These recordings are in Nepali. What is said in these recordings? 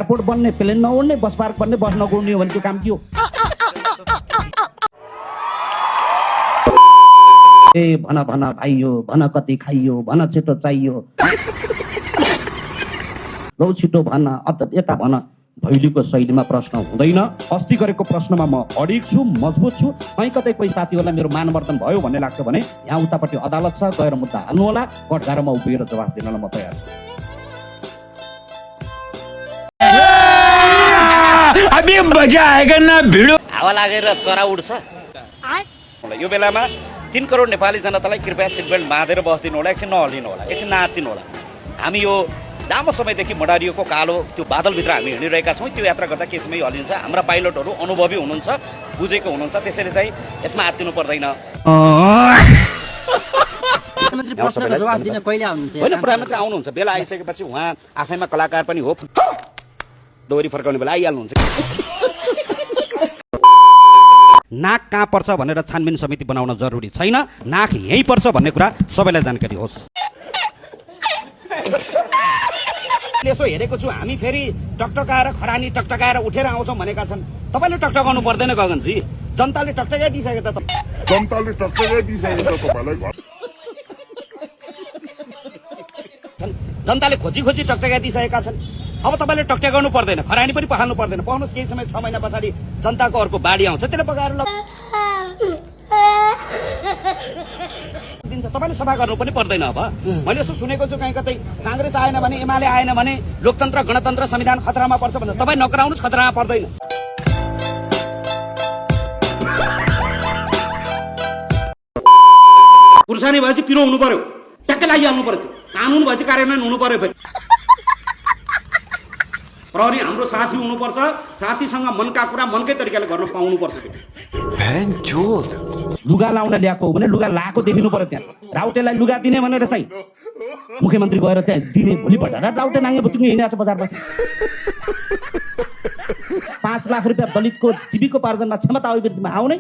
एयरपोर्ट बन्ने, प्लेन नउड्ने, बस पार्क बन्ने, बस नगुड्ने भनेको काम के हो? ए भन भन भाइयो, भन कति खाइयो, भन छिटो चाहियो, लौ छिटो भन, यता भन। भैलीको शैलीमा प्रश्न हुँदैन। अस्ति गरेको प्रश्नमा म अडिक छु, मजबुत छु। कहीँ कतै कोही साथीहरूलाई मेरो मानवर्धन भयो भन्ने लाग्छ भने यहाँ उतापट्टि अदालत छ, गएर मुद्दा हाल्नु होला। कठघारामा उभिएर जवाफ दिनलाई म तयार छु। अभी मजा आएगा ना भिडो। हावा लागेर चरा उड्छ। यो बेलामा 3 करोड नेपाली जनतालाई कृपया सिट बेल्ट बाँधेर बस्दिनु होला, एकछिन नहल्दिनु होला, एकछिन नाच्दिनु होला। हामी यो लामो समयदेखि मडारिएको कालो त्यो बादलभित्र हामी हिँडिरहेका छौँ। त्यो यात्रा गर्दा केही समय हल्लिन्छ। हाम्रा पाइलटहरू अनुभवी हुनुहुन्छ, बुझेको हुनुहुन्छ, त्यसैले चाहिँ यसमा आत्तिनु पर्दैन। होइन, प्रधानमन्त्री आउनुहुन्छ, बेला आइसकेपछि उहाँ आफैमा कलाकार पनि हो, दोहोरी फर्काउने बेला आइहाल्नुहुन्छ। नाक कहाँ पर्छ भनेर छानबिन समिति बनाउन जरुरी छैन। नाक यहीँ पर्छ भन्ने कुरा सबैलाई जानकारी होस्। यसो हेरेको छु, हामी फेरि टकटकाएर खरानी टकटकाएर उठेर आउँछौँ भनेका छन्। तपाईँले टकटकाउनु पर्दैन गगनजी, जनताले टकटकाइदिइसक्यो त। जनताले टकटकाइदिइसक्यो त तपाईँलाई। जनताले खोजी खोजी टकटकाइदिइसकेका छन्। अब तपाईँले टकटकाउनु पर्दैन, खरानी पनि पखाल्नु पर्दैन। पाउनुहोस्, केही समय 6 महिना पछाडि जनताको अर्को बाढी आउँछ, त्यसले पकाएर दिन्छ। तपाईँले सफा गर्नु पनि पर्दैन। अब मैले यसो सुनेको छु, कहीँ कतै काङ्ग्रेस आएन भने, एमाले आएन भने लोकतन्त्र, गणतन्त्र, संविधान खतरामा पर्छ भनेर। तपाईँ नकराउनुहोस्, खतरामा पर्दैन। खुर्सानी भएपछि पिरो हुनु पर्यो, ट्याक्कै लागिहाल्नु पर्यो। कानुन भएपछि कार्यान्वयन हुनु पर्यो। फेरि प्रहरी हाम्रो साथी हुनुपर्छ, साथीसँग मनका कुरा मनकै तरिकाले गर्न पाउनुपर्छ। लुगा लाउन ल्याएको हो भने लुगा लाएको देखिनु पर्यो। त्यहाँ राउटेलाई लुगा दिने भनेर चाहिँ मुख्यमन्त्री गएर त्यहाँ दिने, भोलिपल्ट राउटे नाङ्गे बुतुङ्गे हिँडेको छ बजारमा। 5 लाख रुपियाँ दलितको जीविकोपार्जनमा क्षमता अभिवृद्धिमा आउने,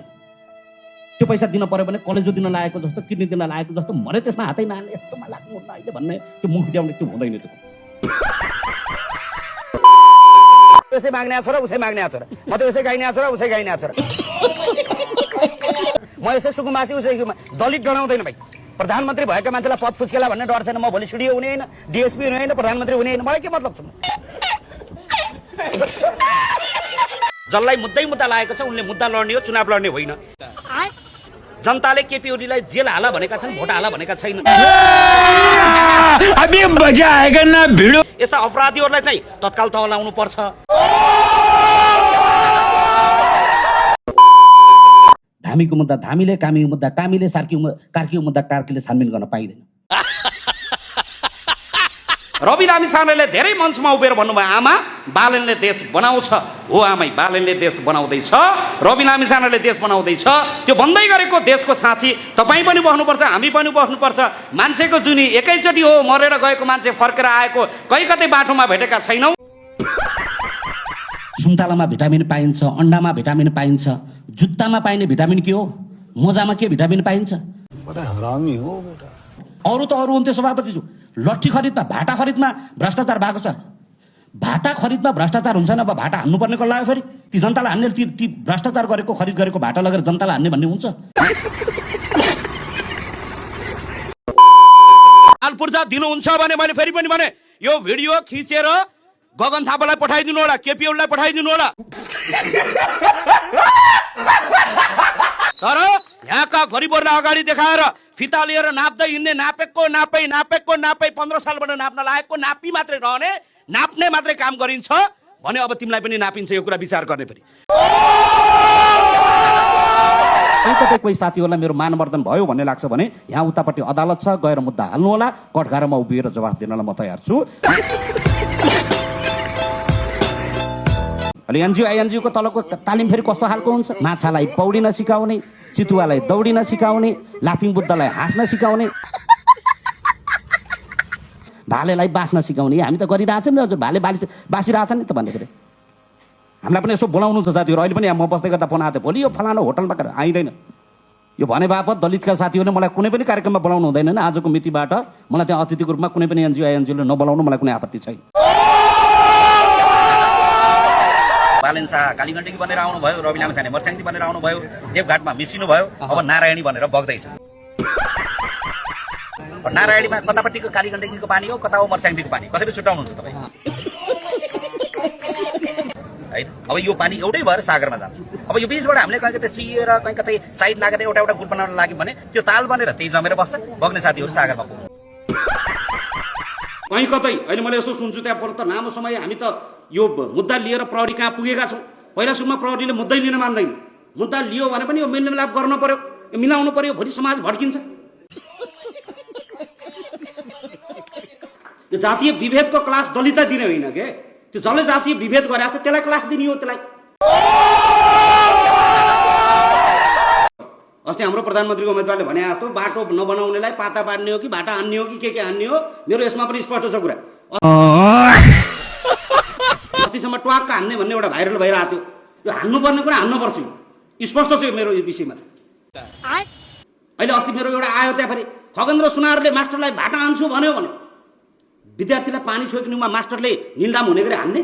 त्यो पैसा दिन पर्यो भने कलेजो दिन लागेको जस्तो, किडनी दिन लागेको जस्तो, मैले त्यसमा हातै नहाल्ने, यस्तोमा लाग्नु हुन्न अहिले भन्ने त्यो मुख ल्याउने त्यो हुँदैन। त्यो उसै माग्ने आएको छ र उसै माग्ने आएको छ र, म त उसै गाइने आएको छ र उसै गाइने आएको छ र, म यसै सुकुमासी उसै दलित डराउँदैन भाइ। प्रधानमन्त्री भएका मान्छेलाई पद फुस्केला भन्ने डर छैन। म भोलि सिडिओ हुने होइन, डिएसपी हुने होइन, प्रधानमन्त्री हुने होइन, मलाई के मतलब छ? जसलाई मुद्दा लागेको छ उनले मुद्दा लड्ने हो, चुनाव लड्ने होइन। जनताले केपी ओलीलाई जेल हाल भनेका छन्, भोट हाल भनेका छैनन्। अभी मजा आएगा ना भिडो। यस्ता अपराधीहरूलाई चाहिँ तत्काल तह लाउनु पर्छ। धामीको मुद्दा धामीले, कामीको मुद्दा कामीले, कार्कीको मुद्दा कार्कीले छानबिन गर्न पाइँदैन। रवि लामिछानेले धेरै मञ्चमा उभिएर भन्नुभयो, आमा बालनले देश बनाउँछ। हो आमै, बालनले देश बनाउँदैछ, रवि लामिछानेले देश बनाउँदैछ। त्यो भन्दै गरेको देशको साँची तपाईँ पनि बस्नुपर्छ, हामी पनि बस्नुपर्छ। मान्छेको जुनी एकैचोटि हो, मरेर गएको मान्छे फर्केर आएको कहीँ कतै बाटोमा भेटेका छैनौँ। सुन्तलामा भिटामिन पाइन्छ, अन्डामा भिटामिन पाइन्छ, जुत्तामा पाइने भिटामिन के हो, मोजामा के भिटामिन पाइन्छ? हरामी हो बेटा। अरू त अरू हुन्थ्यो सभापतिज्यू। लट्ठी खरिदमा, भाटा खरिदमा भ्रष्टाचार भएको छ। भाटा खरिदमा भ्रष्टाचार हुन्छ न, अब भाटा हान्नुपर्ने को लाग्यो फेरि? ती जनतालाई हान्ने, ती भ्रष्टाचार गरेको, खरिद गरेको भाटा लगेर जनतालाई हान्ने भन्ने हुन्छ? हाल पूर्जा दिनुहुन्छ भने मैले फेरि पनि भने, यो भिडियो खिचेर गगन थापालाई पठाइदिनु होला, केपी ओलीलाई पठाइदिनु होला। तर यहाँका गरिबहरूलाई अगाडि देखाएर फिता लिएर नाप्दै हिँड्ने, नापेको नापै 15 सालबाट नाप्न लागेको नापी मात्रै रहने, नाप्ने मात्रै काम गरिन्छ भने अब तिमीलाई पनि नापिन्छ। यो कुरा विचार गर्ने। फेरि कतै कोही साथीहरूलाई मेरो मानवर्धन भयो भन्ने लाग्छ भने यहाँ उतापट्टि अदालत छ, गएर मुद्दा हाल्नु होला। कठघारामा उभिएर जवाफ दिनलाई म तयार छु। अहिले एनजिओको तलको तालिम फेरि कस्तो खालको हुन्छ? माछालाई पौडिन सिकाउने, चितुवालाई दौडिन सिकाउने, लाफिङ बुद्धलाई हाँस्न सिकाउने, भालेलाई बाँच्न सिकाउने। हामी त गरिरहेछौँ नि हजुर, भाले बाँसिरहेछ नि त भन्ने कुरा। हामीलाई पनि यसो बोलाउनु छ साथीहरू। अहिले पनि म बस्दै गर्दा फोन आएको थियो, भोलि यो फलाना होटलमा आइँदैन। यो भने बापत दलितका साथीहरूले मलाई कुनै पनि कार्यक्रममा बोलाउनु हुँदैन। आजको मितिबाट मलाई त्यहाँ अतिथिको रूपमा कुनै पनि एनजिओले नबोलाउनु मलाई कुनै आपत्ति छैन। शाह कालीगण्डकी बनेर आउनुभयो, रवि लामिछाने मर्स्याङ्दी बनेर आउनुभयो, देवघाटमा मिसिनु भयो, अब नारायणी बनेर बग्दैछ। नारायणीमा कतापट्टिको कालीगण्डकीको पानी हो, कता हो मर्स्याङ्दीको पानी, कसरी छुट्याउनुहुन्छ तपाईँ? होइन, अब यो पानी एउटै भएर सागरमा जान्छ। अब यो बीचबाट हामीले कहीँ कतै चिएर कहीँ कतै साइड लागेर एउटा गुट बनाउन लाग्यो भने त्यो ताल बनेर त्यही जमेर बस्छ, बग्ने साथीहरू सागरमा पुग्नु। कहीँ कतै अहिले मैले यसो सुन्छु त्यहाँ पर त लामो समय हामी त यो मुद्दा लिएर प्रहरी कहाँ पुगेका छौँ। पहिला सुरुमा प्रहरीले मुद्दै लिन मान्दैन, मुद्दा लियो भने पनि यो मेलमिलाप गर्न पर्यो, यो मिलाउनु पर्यो, भोलि समाज भड्किन्छ। यो जातीय विभेदको क्लास दलितलाई दिने होइन के, त्यो जसले जातीय विभेद गरेको छ त्यसलाई क्लास दिने हो। त्यसलाई अस्ति हाम्रो प्रधानमन्त्रीको उम्मेदवारले भने जस्तो बाटो नबनाउनेलाई पाता बाँध्ने हो कि भाटा हान्ने हो कि के हान्ने हो, मेरो यसमा पनि स्पष्ट छ कुरा। अस्तिसम्म ट्वाक्क हान्ने भन्ने एउटा भाइरल भइरहेको थियो, यो हान्नुपर्ने कुरा हान्नुपर्छ, स्पष्ट छ मेरो यो विषयमा चाहिँ। अहिले अस्ति मेरो एउटा आयो त्यहाँ फेरि खगेन्द्र सुनारले मास्टरलाई भाटा हान्छु भन्यो भने विद्यार्थीलाई पानी छोइनुमा मास्टरले निलडाम हुने गरी हान्ने,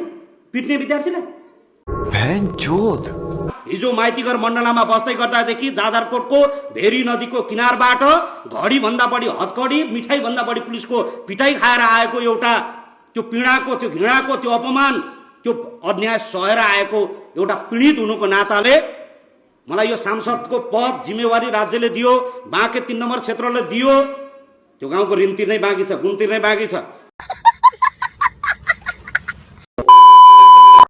पिट्ने विद्यार्थीलाई। हिजो माइतीघर मण्डलामा बस्दै गर्दादेखि जाजरकोटको भेरी नदीको किनारबाट घडी भन्दा बढी हतकडी, मिठाई भन्दा बढी पुलिसको पिटाई खाएर आएको एउटा त्यो पीडाको, त्यो घृणाको, त्यो अपमान, त्यो अन्याय सहेर आएको एउटा पीडित हुनुको नाताले मलाई यो सांसदको पद जिम्मेवारी राज्यले दियो, बाँके 3 नम्बर क्षेत्रले दियो, त्यो गाउँको ऋण तिर्नै बाँकी छ, गुण तिर्नै बाँकी छ।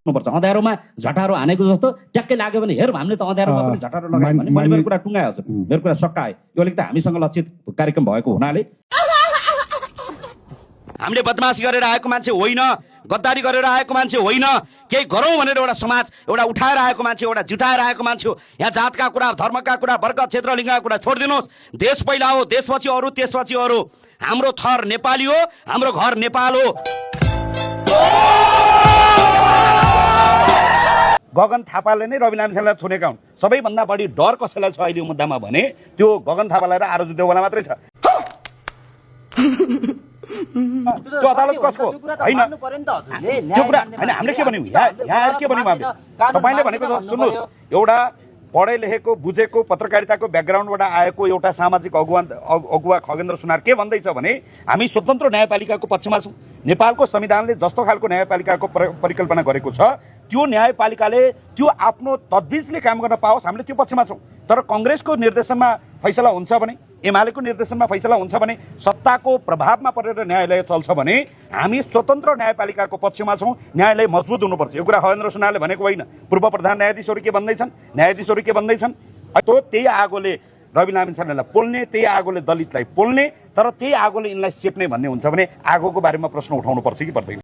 पर्छ अँध्यारोमा झटारो हानेको जस्तो ट्याक्कै लाग्यो भने हेर हामीले त अँध्यारोमा पनि झटारो लगायो भने मैले मेरो कुरा टुङ्गायो हजुर, मेरो कुरा सकाए। यो अलिकति हामीसँग लक्षित कार्यक्रम भएको हुनाले हामीले बदमासी गरेर आएको मान्छे होइन, गद्दारी गरेर आएको मान्छे होइन, केही गरौँ भनेर एउटा समाज एउटा उठाएर आएको मान्छे, एउटा जुटाएर आएको मान्छे हो। यहाँ जातका कुरा, धर्मका कुरा, वर्ग क्षेत्र लिङ्गका कुरा छोडिदिनुहोस्। देश पहिला हो, देशपछि अरू, त्यसपछि अरू। हाम्रो थर नेपाली हो, हाम्रो घर नेपाल हो। गगन थापाले नै रवि लामिछानेलाई थुनेका हुन्। सबैभन्दा बढी डर कसैलाई छ अहिले यो मुद्दामा भने त्यो गगन थापालाई र आरोजु देउवालाई मात्रै छ। त्यो अदालत कसको होइन, त्यो कुरा होइन। हामीले के भन्यौँ यहाँ के भन्यौँ हामीले, तपाईँले भनेको सुन्नुहोस्, एउटा पढे लेखेको बुझेको पत्रकारिताको ब्याकग्राउन्डबाट आएको एउटा सामाजिक अगुवा खगेन्द्र सुनार के भन्दैछ भने हामी स्वतन्त्र न्यायपालिकाको पक्षमा छौँ। नेपालको संविधानले जस्तो खालको न्यायपालिकाको परिकल्पना गरेको छ त्यो न्यायपालिकाले त्यो आफ्नो तदबिजले काम गर्न पाओस्, हामीले त्यो पक्षमा छौँ। तर कङ्ग्रेसको निर्देशनमा फैसला हुन्छ भने, एमालेको निर्देशनमा फैसला हुन्छ भने, सत्ताको प्रभावमा परेर न्यायालय चल्छ भने हामी स्वतन्त्र न्यायपालिकाको पक्षमा छौँ। न्यायालय मजबुत हुनुपर्छ। यो कुरा खगेन्द्र सुनारले भनेको होइन। पूर्व प्रधान न्यायाधीशहरू के भन्दैछन्, न्यायाधीशहरू के भन्दैछन्, त्यही आगोले रवि लामिछानेलाई पोल्ने, त्यही आगोले दलितलाई पोल्ने, तर त्यही आगोले यिनलाई सेप्ने भन्ने हुन्छ भने आगोको बारेमा प्रश्न उठाउनु पर्छ कि पर्दैन?